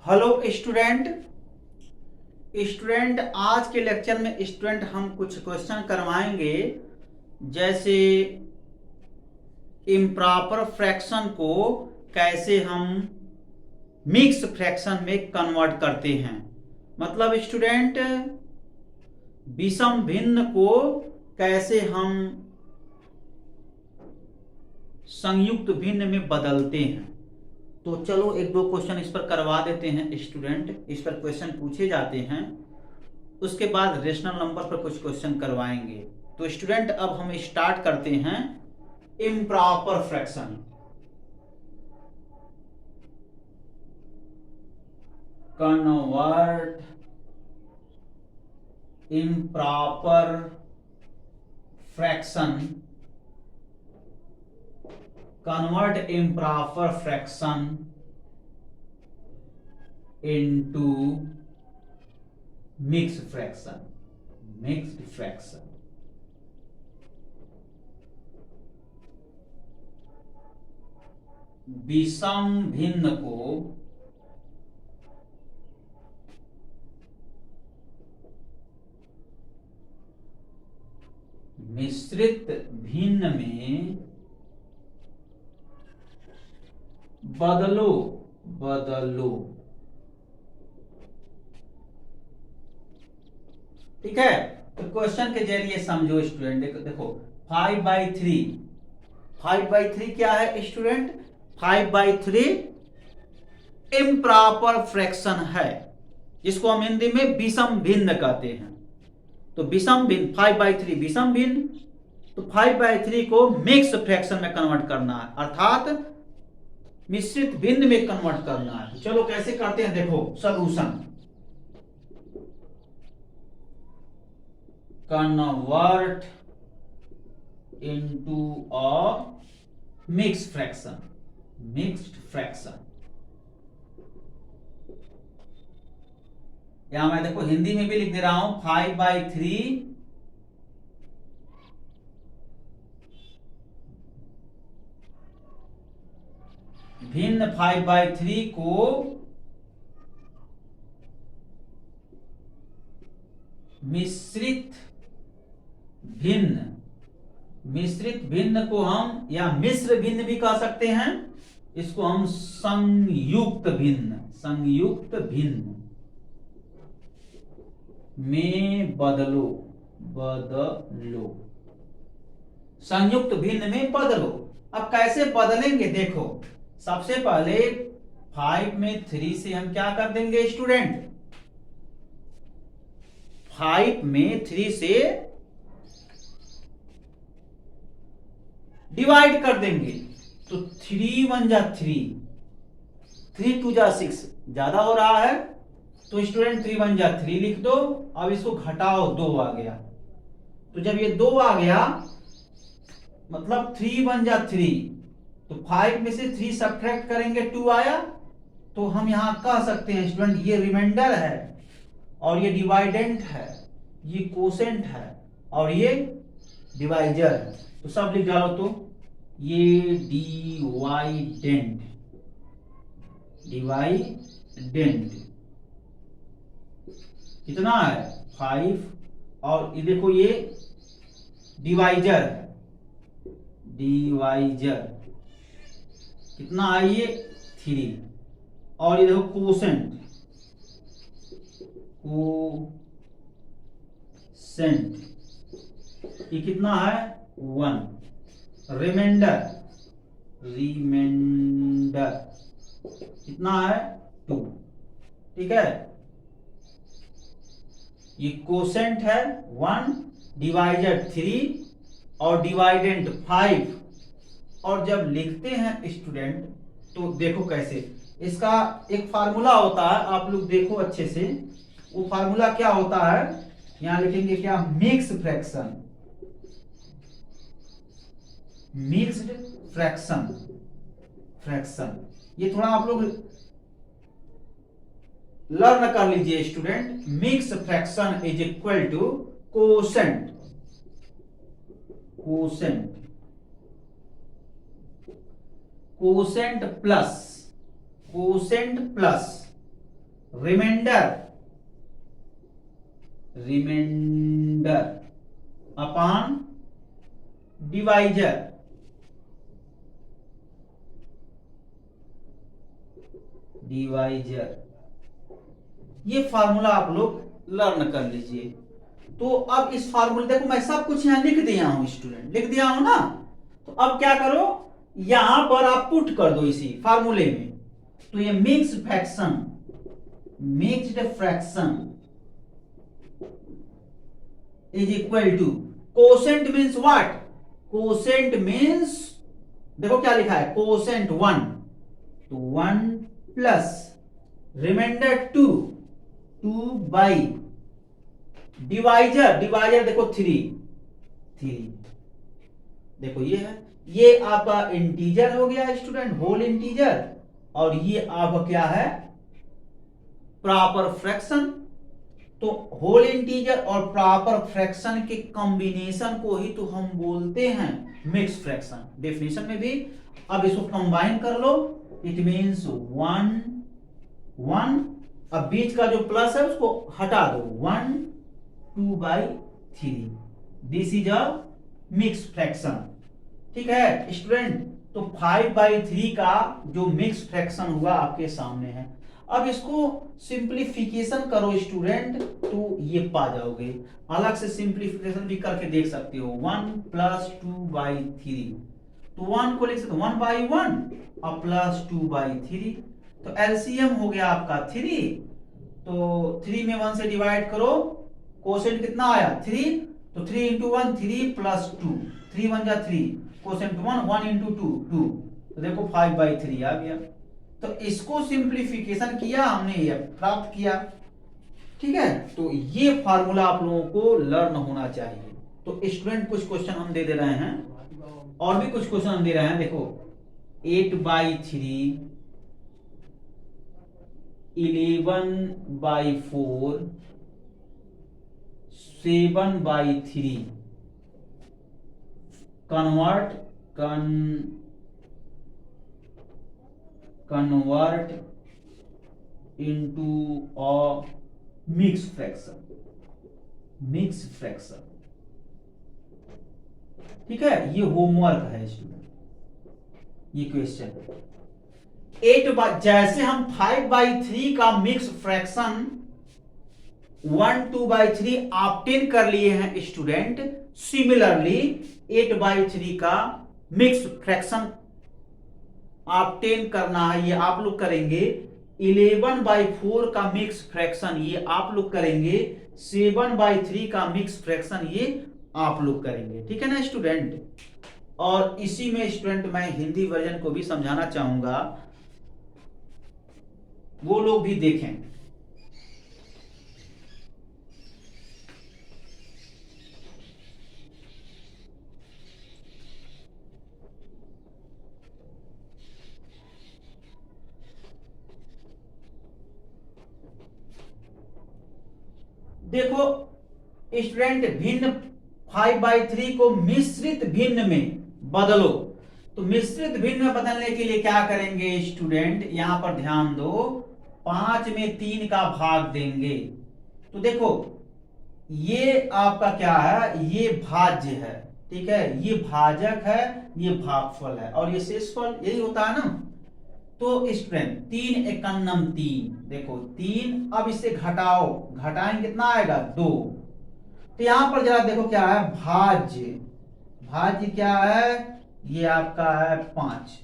Hello student आज के lecture में स्टूडेंट हम कुछ क्वेश्चन करवाएंगे। जैसे इम्प्रॉपर फ्रैक्शन को कैसे हम मिक्स फ्रैक्शन में कन्वर्ट करते हैं। मतलब स्टूडेंट विषम भिन्न को कैसे हम संयुक्त भिन्न में बदलते हैं। तो चलो एक दो क्वेश्चन इस पर करवा देते हैं स्टूडेंट। इस पर क्वेश्चन पूछे जाते हैं, उसके बाद रेशनल नंबर पर कुछ क्वेश्चन करवाएंगे। तो स्टूडेंट अब हम स्टार्ट करते हैं improper fraction. Convert improper fraction, convert improper fraction into mixed fraction। विषम भिन्न को मिश्रित भिन्न में बदलो। ठीक है, तो क्वेश्चन के जरिए समझो स्टूडेंट। देखो 5/3, 5/3 क्या है स्टूडेंट? 5/3 इम्प्रॉपर फ्रैक्शन है, जिसको हम हिंदी में विषम भिन्न कहते हैं। तो विषम भिन्न 5/3 विषम भिन्न, तो 5/3 को मिक्स फ्रैक्शन में कन्वर्ट करना है, अर्थात मिश्रित भिन्न में कन्वर्ट करना है। चलो कैसे करते हैं, देखो solution. Convert into a mixed fraction. यहां मैं देखो हिंदी में भी लिख दे रहा हूं 5/3 भिन्न 5/3 को मिश्रित भिन्न को हम या मिश्र भिन्न भी कह सकते हैं। इसको हम संयुक्त भिन्न में बदलो। संयुक्त भिन्न में बदलो। अब कैसे बदलेंगे, देखो सबसे पहले 5 में 3 से हम क्या कर देंगे स्टूडेंट? 5 में 3 से डिवाइड कर देंगे, तो 3 1 जा 3, 3 2 जा 6, ज्यादा हो रहा है तो स्टूडेंट 3 1 जा 3 लिख दो। अब इसको घटाओ, 2 आ गया। तो जब ये 2 आ गया मतलब 3 1 जा 3, तो 5 में से 3 सब्ट्रैक्ट करेंगे 2 आया। तो हम यहां कह सकते हैं स्टूडेंट ये रिमाइंडर है और ये डिवाइडेंट है, ये कोसेंट है और ये डिवाइजर है। तो सब लिख डालो। तो ये डिवाइडेंट कितना है 5, और ये देखो ये डिवाइजर है, कितना है ये 3, और ये देखो कोसेंट ये कितना है 1, रिमाइंडर कितना है 2। ठीक है, ये कोसेंट है 1, डिवाइजर 3 और डिवाइडेंट 5। और जब लिखते हैं स्टूडेंट तो देखो कैसे, इसका एक फार्मूला होता है, आप लोग देखो अच्छे से। वो फार्मूला क्या होता है, यहां लिखेंगे क्या? Mixed fraction. ये थोड़ा आप लोग लर्न कर लीजिए student. Mix fraction is equal to quotient quotient plus remainder upon divisor ये फार्मूला आप लोग लर्न कर लीजिए। तो अब इस फार्मूले, देखो मैं सब कुछ यहां लिख दिया हूं स्टूडेंट, लिख दिया हूं ना। तो अब क्या करो, यहां पर आप पुट कर दो इसी फार्मूले में। तो ये mixed fraction is equal to quotient means what, quotient means देखो क्या लिखा है, कोसेंट 1, तो 1 प्लस रिमाइंडर 2 बाई डिवाइजर देखो 3 देखो ये है, ये आपका इंटीजर हो गया स्टूडेंट, होल इंटीजर, और ये आपका क्या है, प्रॉपर फ्रैक्शन। तो होल इंटीजर और प्रॉपर फ्रैक्शन के कॉम्बिनेशन को ही तो हम बोलते हैं मिक्स फ्रैक्शन, डेफिनेशन में भी। अब इसको कंबाइन कर लो, इट मींस 1 अब बीच का जो प्लस है उसको हटा दो, 1 2/3, this is a mix fraction. ठीक है स्टूडेंट, तो 5/3 का जो मिक्स फ्रैक्शन हुआ आपके सामने है। अब इसको सिंप्लीफिकेशन करो स्टूडेंट, तो ये पा जाओगे। अलग से सिंप्लीफिकेशन भी करके देख सकते हो, 1 प्लस 2/3, तो 1 को लिख सकते 1/1 और प्लस 2/3, तो एलसीएम हो गया आपका 3। तो 3 में 1 से डिवाइड करो, कोसेंट कितना आया 3, तो 3 इंटू 1 3 प्लस 2, 3 1 जा 3, कोसेंट 1 इंटू 2 तो देखो 5/3 आ गया। तो इसको सिंप्लीफिकेशन किया हमने, ये प्राप्त किया। ठीक है, तो ये फार्मूला आप लोगों को लर्न होना चाहिए। तो स्टूडेंट कुछ क्वेश्चन हम दे रहे हैं, और भी कुछ क्वेश्चन हम दे रहे हैं। देखो 8/3, 11/4, 7/3 convert into a mixed fraction। ठीक है, ये होमवर्क है स्टूडेंट, ये क्वेश्चन जैसे हम 5/3 का मिक्स फ्रैक्शन 1 2/3 ऑब्टेन कर लिए हैं स्टूडेंट, सिमिलरली 8/3 का मिक्स फ्रैक्शन ऑब्टेन करना है, ये आप लोग करेंगे। 11/4 का मिक्स फ्रैक्शन ये आप लोग करेंगे। 7/3 का मिक्स फ्रैक्शन ये आप लोग करेंगे। ठीक है ना स्टूडेंट, और इसी में स्टूडेंट मैं हिंदी वर्जन को भी समझाना चाहूंगा, वो लोग भी देखें। देखो स्टूडेंट, भिन्न 5/3 को मिश्रित भिन्न में बदलो। तो मिश्रित भिन्न में बदलने के लिए क्या करेंगे स्टूडेंट, यहां पर ध्यान दो, 5 में 3 का भाग देंगे। तो देखो ये आपका क्या है, ये भाज्य है। ठीक है, ये भाजक है, ये भागफल है, और ये शेषफल, यही होता है ना। तो स्टूडेंट 3 एकन्नम 3, देखो 3, अब इससे घटाओ, घटाएंगे कितना आएगा 2। तो यहां पर जरा देखो क्या है, भाज्य क्या है, ये आपका है 5।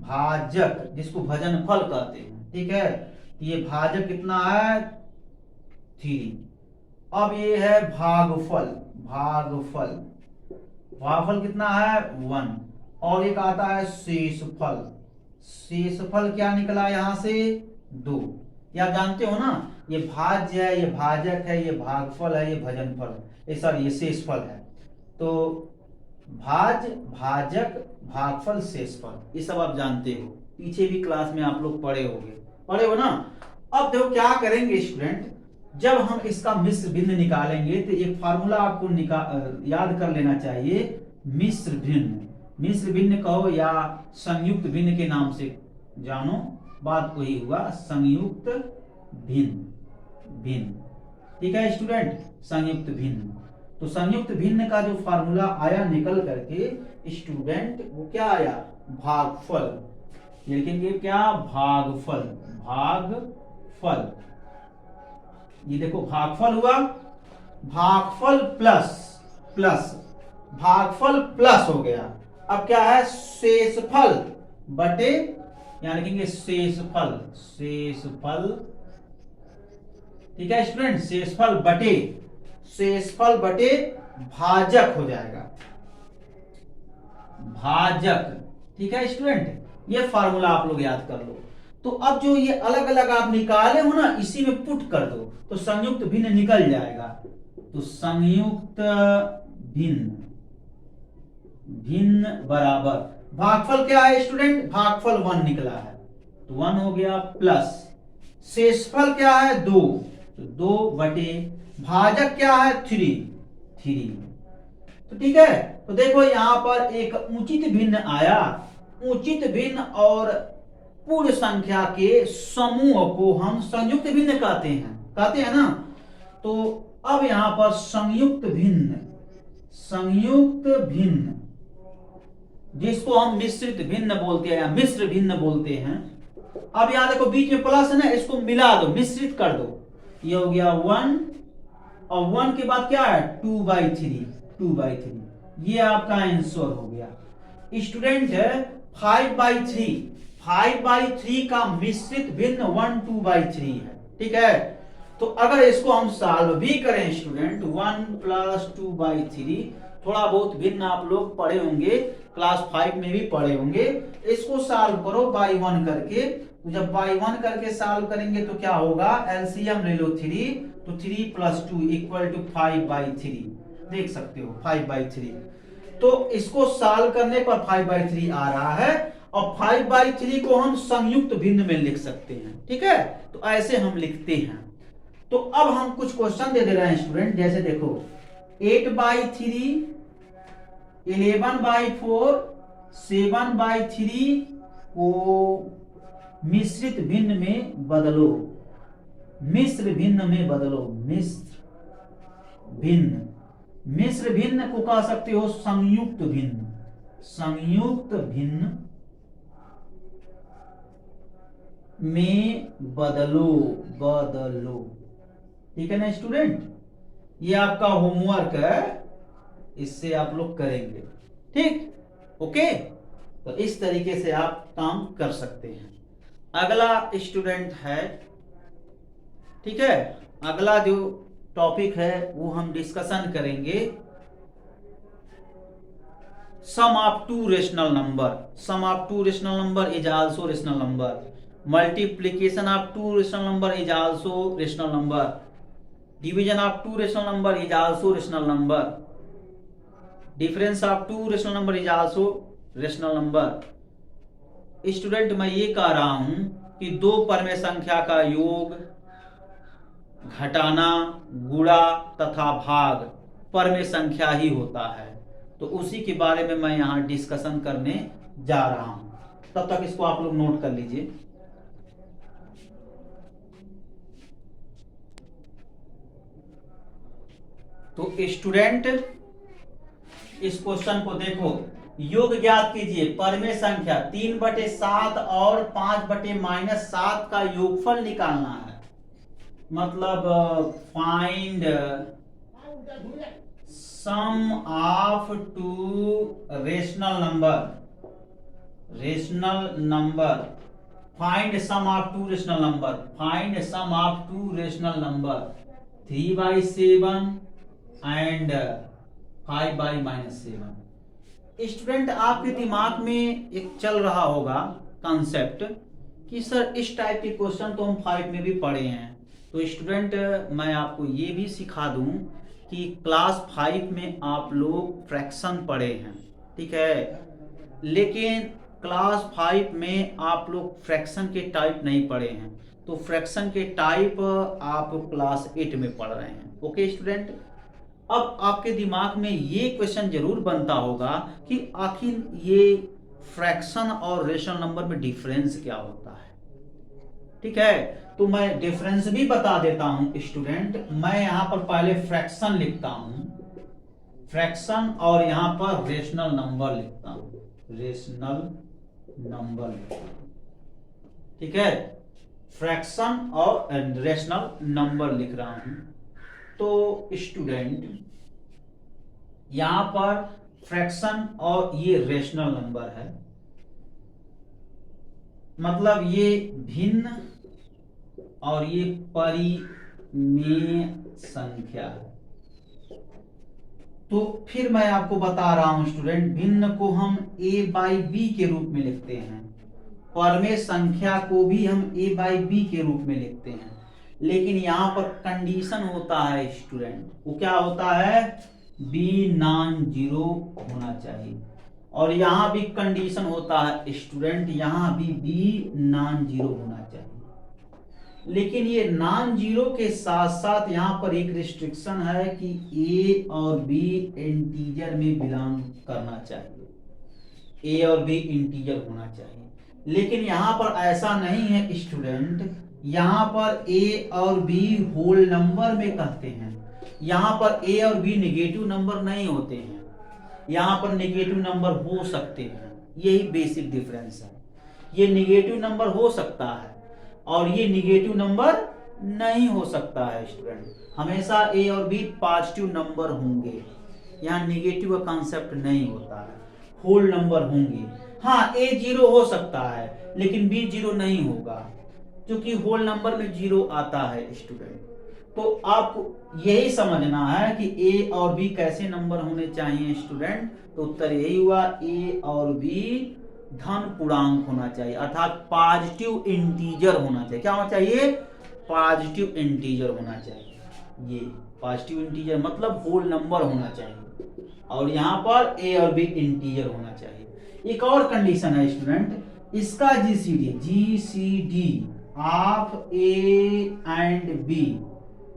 भाजक जिसको भजनफल कहते हैं। ठीक है, ये भाजक कितना है 3। अब ये है भागफल कितना है 1, और एक आता है शेषफल क्या निकला यहां से 2। ये आप जानते हो ना, ये भाज्य है, ये भाजक है, ये भागफल है, ये भजनफल है, ये सॉरी ये शेषफल है। तो भाजक भागफल शेषफल, ये सब आप जानते हो, पीछे भी क्लास में आप लोग पढ़े हो ना। अब देखो क्या करेंगे स्टूडेंट, जब हम इसका मिश्र भिन्न निकालेंगे तो एक फार्मूला आपको याद कर लेना चाहिए, मिश्र भिन्न। मिश्र भिन्न कहो या संयुक्त भिन्न के नाम से जानो, बात वही हुआ, संयुक्त भिन्न। भिन्न, ठीक है स्टूडेंट, संयुक्त भिन्न। तो संयुक्त भिन्न का जो फार्मूला आया निकल करके स्टूडेंट, वो क्या आया, भागफल। ये लिखेंगे क्या, भागफल। भागफल, ये देखो भागफल हुआ, भागफल प्लस प्लस, भागफल प्लस हो गया। अब क्या है, शेषफल बटे, यहां लिखेंगे शेषफल। शेषफल, ठीक है स्टूडेंट, शेषफल बटे, शेषफल बटे भाजक हो जाएगा, भाजक। ठीक है स्टूडेंट, ये फार्मूला आप लोग याद कर लो। तो अब जो ये अलग अलग आप निकाले हो ना, इसी में पुट कर दो तो संयुक्त भिन्न निकल जाएगा। तो संयुक्त भिन्न, भिन्न बराबर भागफल क्या है स्टूडेंट, भागफल 1 निकला है, तो 1 हो गया, प्लस शेषफल क्या है 2, तो 2 बटे भाजक क्या है 3। तो ठीक है, तो देखो यहां पर एक उचित भिन्न आया। उचित भिन्न और पूर्ण संख्या के समूह को हम संयुक्त भिन्न कहते हैं ना। तो अब यहां पर संयुक्त भिन्न, संयुक्त भिन्न, जिसको हम मिश्रित भिन्न बोलते हैं या मिश्र भिन्न बोलते हैं। अब यहां देखो बीच में प्लस है ना, इसको मिला दो, मिश्रित कर दो, ये हो गया 1, और 1 के बाद क्या है 2/3, 2/3, ये आपका आंसर हो गया स्टूडेंट। 5/3, 5/3 का मिश्रित भिन्न 1 2/3 है, ठीक है। तो अगर इसको हम सॉल्व भी करें स्टूडेंट, 1 + 2/3, थोड़ा बहुत भिन्न आप लोग पढ़े होंगे, क्लास 5 में भी पढ़े होंगे। इसको सॉल्व करो बाई 1 करके, तो जब बाई 1 करके सॉल्व करेंगे तो क्या होगा, एलसीएम ले लो 3, तो 3 + 2 = 5/3, देख सकते हो 5/3। तो इसको सॉल्व करने पर 5/3 आ रहा है, और 5/3 को हम संयुक्त भिन्न में लिख सकते हैं, ठीक है। तो ऐसे हम लिखते हैं। तो अब हम कुछ क्वेश्चन दे रहे हैं स्टूडेंट, जैसे देखो 8/3, 11/4, 7/3 को मिश्रित भिन्न में बदलो, मिश्र भिन्न में बदलो, मिश्र भिन्न, मिश्र भिन्न को कह सकते हो संयुक्त भिन्न, संयुक्त भिन्न में बदलो, बदलो, ठीक है ना स्टूडेंट। ये आपका होमवर्क है, इससे आप लोग करेंगे, ठीक, ओके। तो इस तरीके से आप काम कर सकते हैं। अगला स्टूडेंट है, ठीक है, अगला जो टॉपिक है वो हम डिस्कशन करेंगे sum of 2 rational number. Sum of 2 rational number is also rational number. Multiplication of 2 rational number is also rational number. Division of 2 rational number is also rational number. Difference of 2 rational number is also rational number. Student मैं ये कह रहा हूं कि 2 परमेय संख्या का योग, घटाना, गुणा तथा भाग परमेय संख्या ही होता है। तो उसी के बारे में मैं यहां डिस्कशन करने जा रहा हूं, तब तक इसको आप लोग नोट कर लीजिए। तो स्टूडेंट इस क्वेश्चन को देखो, योग ज्ञात कीजिए, परमेय संख्या 3/7 और 5/-7 का योगफल निकालना है। मतलब find sum of 2 rational number, rational number, find sum of 2 rational number, find sum of 2 rational number 3/7 and 5/-7। Student आपके दिमाग में एक चल रहा होगा कॉन्सेप्ट कि सर इस टाइप के क्वेश्चन तो हम 5 में भी पढ़े हैं। तो स्टूडेंट मैं आपको ये भी सिखा दूं कि क्लास 5 में आप लोग फ्रैक्शन पढ़े हैं, ठीक है, लेकिन क्लास 5 में आप लोग फ्रैक्शन के टाइप नहीं पढ़े हैं। तो फ्रैक्शन के टाइप आप क्लास 8 में पढ़ रहे हैं, ओके स्टूडेंट। अब आपके दिमाग में ये क्वेश्चन जरूर बनता होगा कि आखिर ये फ्रैक्शन और रेशनल नंबर में डिफरेंस क्या होता है। ठीक है, तो मैं डिफरेंस भी बता देता हूं स्टूडेंट। मैं यहां पर पहले फ्रैक्शन लिखता हूं, फ्रैक्शन, और यहां पर रेशनल नंबर लिखता हूं, रेशनल नंबर लिखता हूं। ठीक है, फ्रैक्शन और रेशनल नंबर लिख रहा हूं। तो स्टूडेंट यहां पर फ्रैक्शन और ये रेशनल नंबर है, मतलब ये भिन्न और ये परिमेय संख्या है। तो फिर मैं आपको बता रहा हूं स्टूडेंट, भिन्न को हम a बाई बी के रूप में लिखते हैं, परिमेय संख्या को भी हम a बाई बी के रूप में लिखते हैं। लेकिन यहां पर कंडीशन होता है स्टूडेंट, वो क्या होता है, b नॉन जीरो होना चाहिए। और यहां भी कंडीशन होता है स्टूडेंट, यहां भी b नॉन जीरो होना चाहिए। लेकिन ये नॉन जीरो के साथ साथ यहां पर एक रिस्ट्रिक्शन है कि a और b इंटीजर में बिलोंग करना चाहिए, a और b इंटीजर होना चाहिए। लेकिन यहां पर ऐसा नहीं है स्टूडेंट, यहां पर a और b होल नंबर में कहते हैं, यहां पर a और b नेगेटिव नंबर नहीं होते हैं, यहां पर नेगेटिव नंबर हो सकते हैं। यही बेसिक डिफरेंस है, ये नेगेटिव नंबर हो सकता है और ये नेगेटिव नंबर नहीं हो सकता है स्टूडेंट। हमेशा a और b पॉजिटिव नंबर होंगे, यहाँ नेगेटिव का कॉन्सेप्ट नहीं होता है, होल नंबर होंगे। हाँ, a जीरो हो सकता है लेकिन b जीरो नहीं होगा, क्योंकि होल नंबर में जीरो आता है स्टूडेंट। तो आपको यही समझना है कि a और b कैसे नंबर होने चाहिए स्टूडेंट। तो उत्तर यही हुआ, a और b धन पूर्णांक होना चाहिए, अर्थात पॉजिटिव इंटीजर होना चाहिए। क्या होना चाहिए, पॉजिटिव इंटीजर होना चाहिए। ये पॉजिटिव इंटीजर मतलब होल नंबर होना चाहिए, और यहां पर a और b इंटीजर होना चाहिए। एक और कंडीशन है स्टूडेंट, इसका GCD of a and b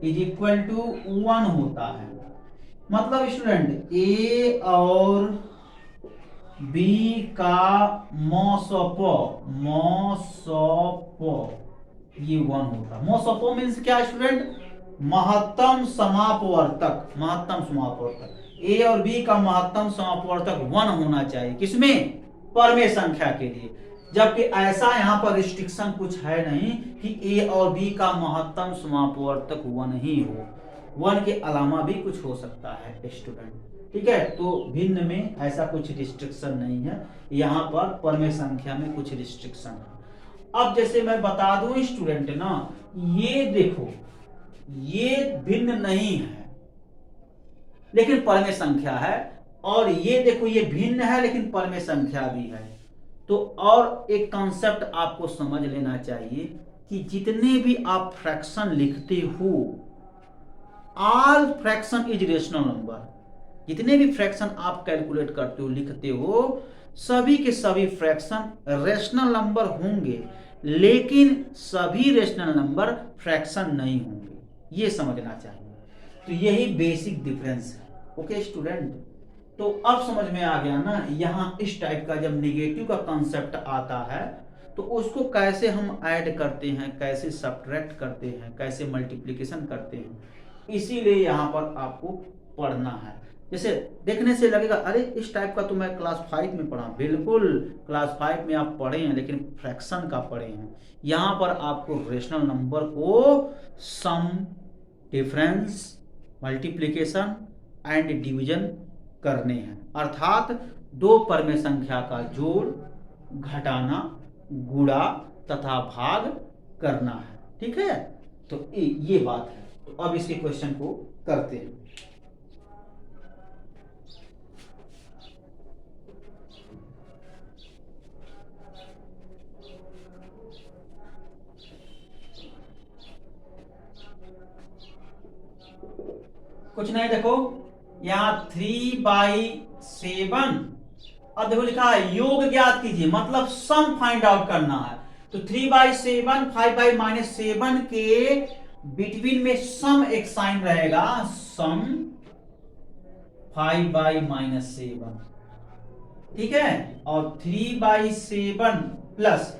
is equal to 1 होता है। मतलब स्टूडेंट a और b का मॉसोपो ये 1 होता है। मॉसोपो मीन्स क्या स्टूडेंट, महत्तम समापवर्तक, महत्तम समापवर्तक। a और b का महत्तम समापवर्तक 1 होना चाहिए, किसमें, परिमेय संख्या के लिए। जबकि ऐसा यहां पर रिस्ट्रिक्शन कुछ है नहीं कि a और b का महत्तम समापवर्तक 1 ही हो, 1 के अलावा भी कुछ हो सकता है स्टूडेंट। ठीक है, तो भिन्न में ऐसा कुछ रिस्ट्रिक्शन नहीं है, यहाँ पर परिमेय संख्या में कुछ रिस्ट्रिक्शन है। अब जैसे मैं बता दूं स्टूडेंट ना, ये देखो ये भिन्न नहीं है लेकिन परिमेय संख्या है, और ये देखो ये भिन्न है लेकिन परिमेय संख्या भी है। तो और एक कॉन्सेप्ट आपको समझ लेना चाहिए कि जितने भी आप फ्रैक्शन लिखते हो, all fraction is rational number. जितने भी फ्रैक्शन आप कैलकुलेट करते हो, लिखते हो, सभी के सभी फ्रैक्शन रेशनल नंबर होंगे, लेकिन सभी रेशनल नंबर फ्रैक्शन नहीं होंगे, ये समझना चाहिए। तो यही बेसिक डिफरेंस है। ओके स्टूडेंट, तो अब समझ में आ गया ना, यहाँ इस टाइप का जब निगेटिव का कॉन्सेप्ट आता है तो उसको कैसे हम ऐड करते हैं, कैसे सब्ट्रैक्ट करते हैं, कैसे मल्टीप्लिकेशन करते हैं, इसीलिए यहाँ पर आपको पढ़ना है। जैसे देखने से लगेगा अरे इस टाइप का तो मैं क्लास 5 में पढ़ा, बिल्कुल क्लास 5 में आप पढ़े हैं लेकिन फ्रैक्शन का पढ़े हैं। यहाँ पर आपको रेशनल नंबर को सम, डिफरेंस, मल्टीप्लिकेशन एंड डिवीजन करने हैं, अर्थात दो परिमेय संख्या का जोड़, घटाना, गुणा तथा भाग करना है। ठीक है, तो ये बात है। तो अब इसके क्वेश्चन को करते हैं। कुछ नहीं, देखो यहां 3/7, अब देखो लिखा है योग ज्ञात कीजिए, मतलब सम फाइंड आउट करना है। तो 3/7 5/-7 के बिटवीन में सम एक साइन रहेगा, सम 5/-7, ठीक है, और 3/7 प्लस,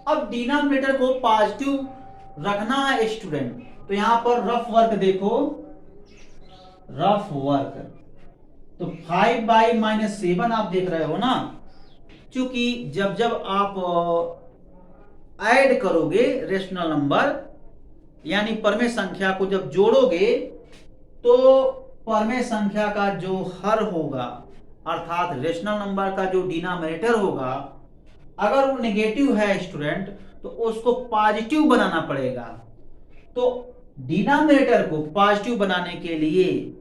अब डिनोमिनेटर को पॉजिटिव रखना है स्टूडेंट, तो यहां पर रफ वर्क देखो, रफ वर्क, तो 5/-7 आप देख रहे हो ना, क्योंकि जब जब आप ऐड करोगे रेशनल नंबर यानी परमेय संख्या को जब जोड़ोगे, तो परमेय संख्या का जो हर होगा अर्थात रेशनल नंबर का जो डिनोमिनेटर होगा, अगर वो नेगेटिव है स्टूडेंट, तो उसको पॉजिटिव बनाना पड़ेगा। तो डिनोमिनेटर को पॉजिटिव बनाने के लिए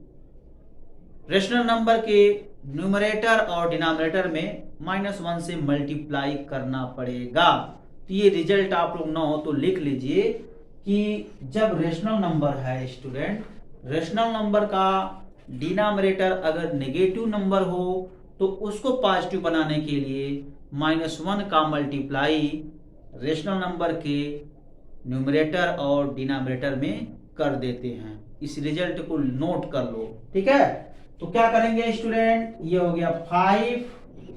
रेशनल नंबर के न्यूमरेटर और डिनोमिनेटर में -1 से मल्टीप्लाई करना पड़ेगा। तो ये रिजल्ट आप लोग ना हो तो लिख लीजिए कि जब रेशनल नंबर है स्टूडेंट, रेशनल नंबर का डिनोमिनेटर अगर नेगेटिव नंबर हो तो उसको पॉजिटिव बनाने के लिए -1 का मल्टीप्लाई रेशनल नंबर के न्यूमरेटर और डिनोमिनेटर में कर देते हैं। इस रिजल्ट को नोट कर लो, ठीक है। तो क्या करेंगे स्टूडेंट, ये हो गया 5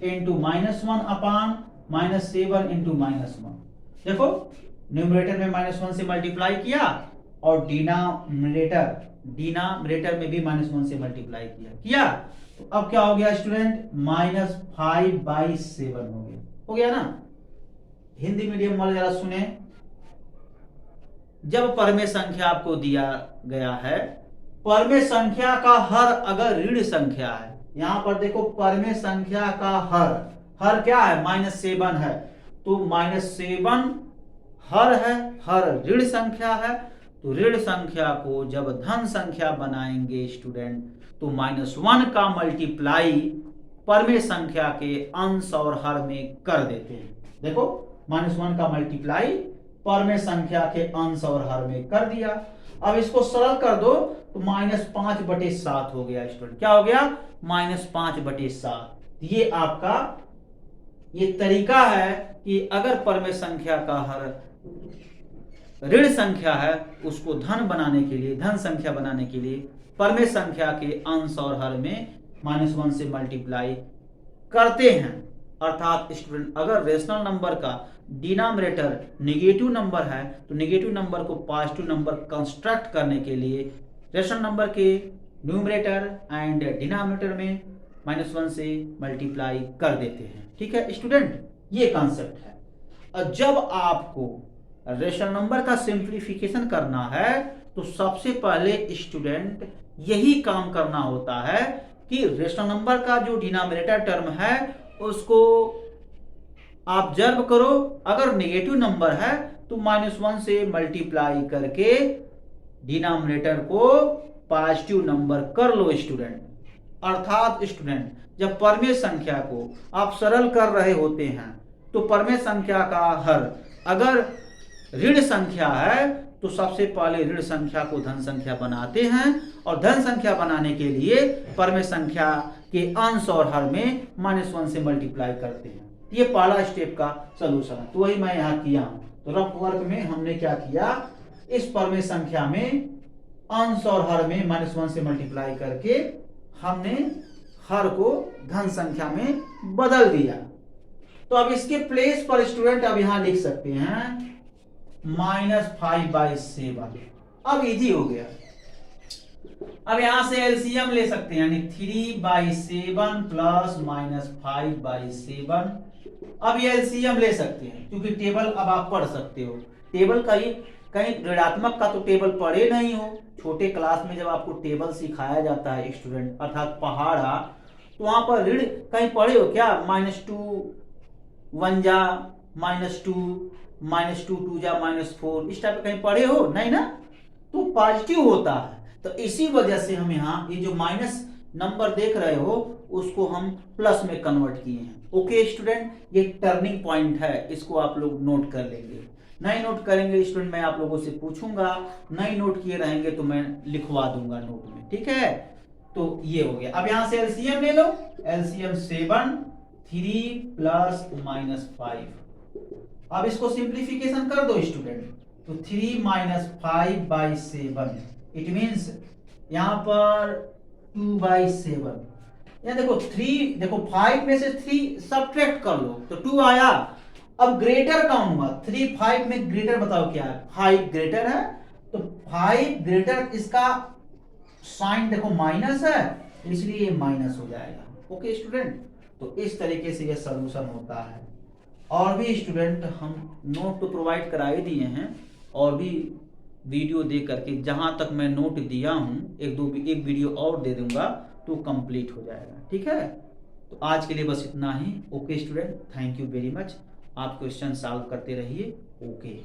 × -1 अपान -7 × -1। देखो न्यूमरेटर में -1 से मल्टीप्लाई किया और डिनोमिनेटर में भी -1 से मल्टीप्लाई किया। तो अब क्या हो गया स्टूडेंट, -5/7 हो गया ना। हिंदी मीडियम वाले जरा सुने, जब परमेय संख्या आपको दिया गया है, परमेय संख्या का हर अगर ऋण संख्या है, यहां पर देखो परमेय संख्या का हर क्या है, -7 है, तो -7 हर है, हर ऋण संख्या है, तो ऋण संख्या को जब धन संख्या बनाएंगे स्टूडेंट, तो -1 का मल्टीप्लाई परमेय संख्या के अंश और हर में कर देते हैं। देखो -1 का मल्टीप्लाई परमेय संख्या के अंश और हर में कर दिया। अब इसको सरल कर दो तो -5/7 हो गया स्टूडेंट। क्या हो गया, -5/7। ये आपका ये तरीका है कि अगर परमेय संख्या का हर ऋण संख्या है, उसको धन बनाने के लिए, धन संख्या बनाने के लिए परमेय संख्या के अंश और हर में -1 से मल्टीप्लाई करते हैं। अर्थात स्टूडेंट अगर रेशनल नंबर का डिनोमिनेटर नेगेटिव नंबर है, तो नेगेटिव नंबर को पॉजिटिव नंबर कंस्ट्रक्ट करने के लिए रेशनल नंबर के न्यूमरेटर एंड डिनोमिनेटर में -1 से मल्टीप्लाई कर देते हैं, ठीक है स्टूडेंट। ये कॉन्सेप्ट है। और जब आपको रेशनल नंबर का सिंप्लीफिकेशन करना है, तो सबसे पहले स्टूडेंट यही काम करना होता है कि रेशनल नंबर का जो डिनोमिनेटर टर्म है उसको ऑब्जर्व करो, अगर नेगेटिव नंबर है तो -1 से मल्टीप्लाई करके डिनोमिनेटर को पॉजिटिव नंबर कर लो स्टूडेंट। अर्थात स्टूडेंट जब परमेय संख्या को आप सरल कर रहे होते हैं, तो परमेय संख्या का हर अगर ऋण संख्या है, तो सबसे पहले ऋण संख्या को धन संख्या बनाते हैं, और धन संख्या बनाने के लिए परमेय संख्या के अंश और हर में -1 से मल्टीप्लाई करते हैं। ये पहला स्टेप का सलूशन है। तो वही मैं यहाँ किया हूं। तो रफ वर्क में हमने क्या किया, इस परमेय संख्या में अंश और हर में -1 से मल्टीप्लाई करके हमने हर को धन संख्या में बदल दिया। तो अब इसके प्लेस पर स्टूडेंट अब यहां लिख सकते हैं -5/7। अब इजी हो गया। अब यहां से एलसीएम ले सकते हैं, यानी 3/7 प्लस -5/7। अब ये एलसीएम ले सकते हैं, क्योंकि टेबल अब आप पढ़ सकते हो। टेबल कहीं ऋणात्मक का तो टेबल पढ़े नहीं हो। छोटे क्लास में जब आपको टेबल सिखाया जाता है स्टूडेंट, अर्थात पहाड़ा, तो वहां पर ऋण कहीं पढ़े हो क्या, -2 1 जा -2 -2 2 जा -4, इस टाइप कहीं पढ़े हो नहीं ना। तो पॉजिटिव होता है, तो इसी वजह से हम यहाँ ये जो माइनस नंबर देख रहे हो उसको हम प्लस में कन्वर्ट किए हैं। ओके स्टूडेंट, ये टर्निंग पॉइंट है, इसको आप लोग नोट कर लेंगे। नहीं नोट करेंगे स्टूडेंट, मैं आप लोगों से पूछूंगा, नहीं नोट किए रहेंगे तो मैं लिखवा दूंगा नोट में, ठीक है। तो ये हो गया। अब यहां से एलसीएम ले लो, एलसीएम 7 3 प्लस -5। अब इसको सिंप्लीफिकेशन कर दो स्टूडेंट, तो 3 -5/7, इट मीन्स यहां पर 2/7। यहाँ देखो 3, देखो 5 में से 3 सब्ट्रैक्ट कर लो तो 2 आया। अब ग्रेटर काउंट 3 5 में ग्रेटर बताओ क्या है, 5 ग्रेटर है तो 5 ग्रेटर, इसका साइन देखो माइनस है इसलिए ये माइनस हो जाएगा। ओके स्टूडेंट, तो इस तरीके से ये सॉल्यूशन होता है। और भी स्टूडेंट हम नोट तो प्रोवाइड करा ही दिए हैं, और भी वीडियो दे करके जहां तक मैं नोट दिया हूं एक वीडियो और दे दूंगा तो कंप्लीट हो जाएगा। ठीक है, तो आज के लिए बस इतना ही। Okay student, thank you very much. आप क्वेश्चन सॉल्व करते रहिए। ओके।